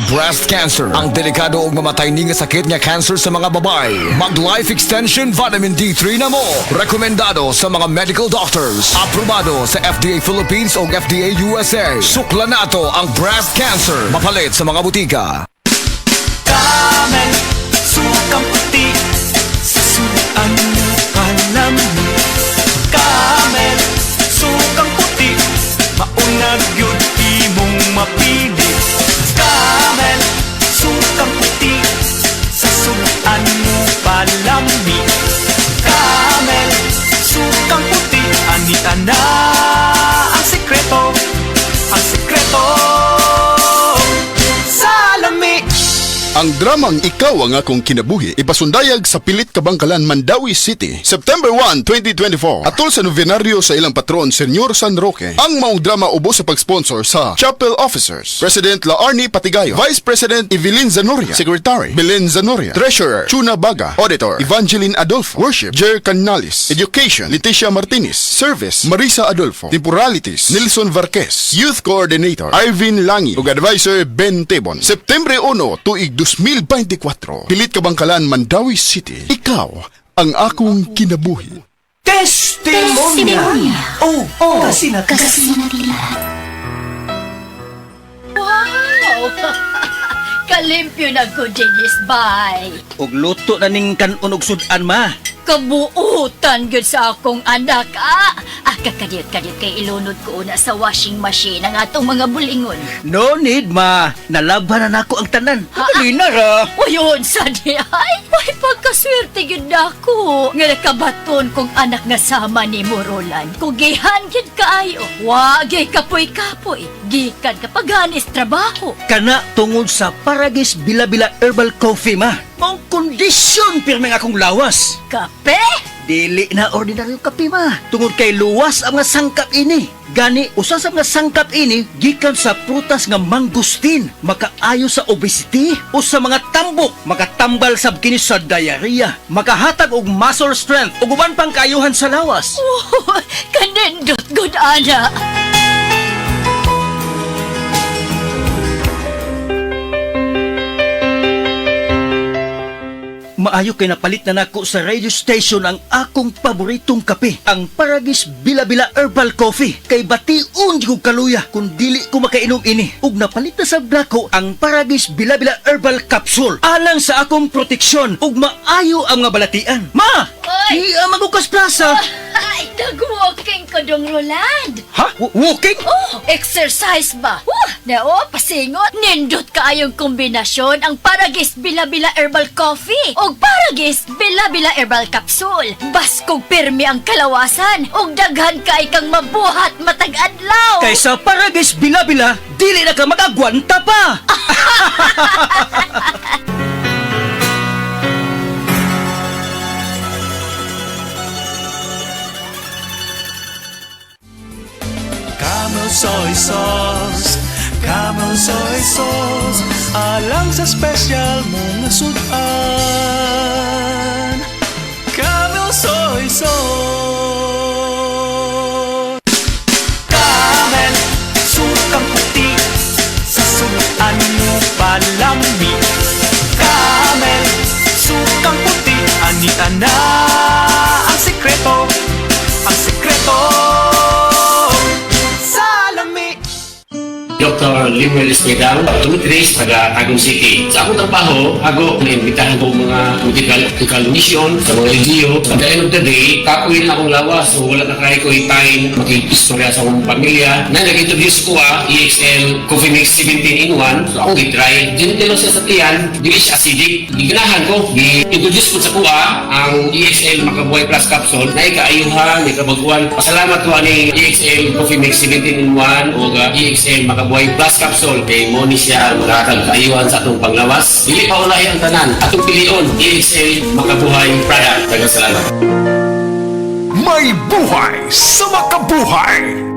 breast cancer. Ang delikado ug mamatay ni nga sakit nga cancer sa mga babae. Mag Life Extension Vitamin D3 na mo. Rekomendado sa mga medical doctors. Aprobado sa FDA Philippines ug FDA USA. Sukla nato ang breast cancer. Mapalit sa mga butika. Camel, sukang puti, sasuan mo alam mo. Camel, sukang puti, maunag yun imong mapili. Camel, sukang puti, sasuan mo palami. Camel, sukang puti, anita na ang sekreto, ang sekreto sa lami. Ang dramang Ikaw ang Akong Kinabuhi ipasundayag sa Pilit Kabangkalan, Mandawi City, September 1, 2024. Atol sa novenaryo sa ilang patron, Senyor San Roque. Ang maong drama ubos sa pag-sponsor sa Chapel Officers, President Laarni Patigayo, Vice President Evelyn Zanoria, Secretary Belen Zanoria, Treasurer Chuna Baga, Auditor Evangeline Adolfo, Worship Jer Canales, Education Leticia Martinez, Service Marisa Adolfo, Temporalities Nilson Varquez, Youth Coordinator Irvin Langi, ug Advisor Ben Tebon. September 1, tuig 2024, Pilit Kabangkalan, Mandawi City. Ikaw ang akong kinabuhi. Testimonya. Oh, kasi na Kasinatila. Wow! Kalimpyo na ko, Dennis Bay. Og luto na ning kanon og sudan ma. Kabuutan gud sa akong anak, kakadiyot-kadiyot kay ilunod ko una sa washing machine ang atong mga bulingon. No need ma. Nalaban na nako ang tanan. Dali na ra. Uyon sa di ay, may pagkaswerte gud nako. Nga nakabaton kong anak nga sama ni Morolan. Kugihan gid kaayo. Wagay kapoy-kapoy. Gikan kapaganis trabaho. Kana tungod sa Paragis Bila-Bila Herbal Coffee ma. Mong kondisyon pirmi nga akong lawas. Kape? Dili na ordinaryo kape ma. Tungod kay luwas ang nga sangkap ini. Gani, usa sa mga sangkap ini, gikan sa prutas nga mangustin. Makaayo sa obesity o sa mga tambok. Makatambal sab kini sa diarrhea. Makahatag og muscle strength o uban pang kaayuhan sa lawas. Oh, kanindot good ana. Maayo kay napalit na nako sa radio station ang akong paboritong kape, ang Paragis Bila-Bila Herbal Coffee. Kay bation di ko kaluya kung dili ko makainom ini. Ug napalit na sa blako ang Paragis Bila-Bila Herbal Capsule. Alang sa akong proteksyon ug maayo ang mga balatian. Ma! Oy! Magukas plaza! Ay, nag-walking ko dong, Roland. Ha? Walking? Oh, exercise ba? Nao, pasingot. Nindot kaayong kombinasyon ang Paragis Bila-Bila Herbal Coffee o Paragis Bila-Bila Herbal Capsule. Baskog pirmi ang kalawasan o daghan kay kang mabuhat matag adlaw. Kaysa Paragis Bila-Bila, dili na ka magagwanta pa! Camel soy sauce, Camel soy sauce, alang sa special mong sudan. Camel soy sauce. Camel, sukang puti, sa sudan mo palami. Camel, sukang puti, anita na ang sekreto, ang sekreto. Dr. Limuel Esmedal, nutrist, taga Tagum City. Sa akong trabaho, ako naimbitahan ko mga medical mission sa mga LGU. At the end of the day, kakuin akong lawas. So wala na kaya ko time makikistorya sa akong pamilya. Na nag-introduce ko EXL Coffee Mix 17 in 1. So akong i-try. Dinitilo sa satiyan, di siya acidic. Giganahan ko, i-introduce ko sa kuha ang EXL Makabuhay Plus Capsule na ikaayuhan, ikabaguan. Pasalamat ko ni EXL Coffee Mix 17 in 1 o EXL Makabuhay Plus Capsule kay mo ni siya makakag kaayuhan sa atong panglawas. Dili pa ulahi ang tanan. Atong pilion, EXL Makabuhay Product. Salamat. May buhay sa makabuhay.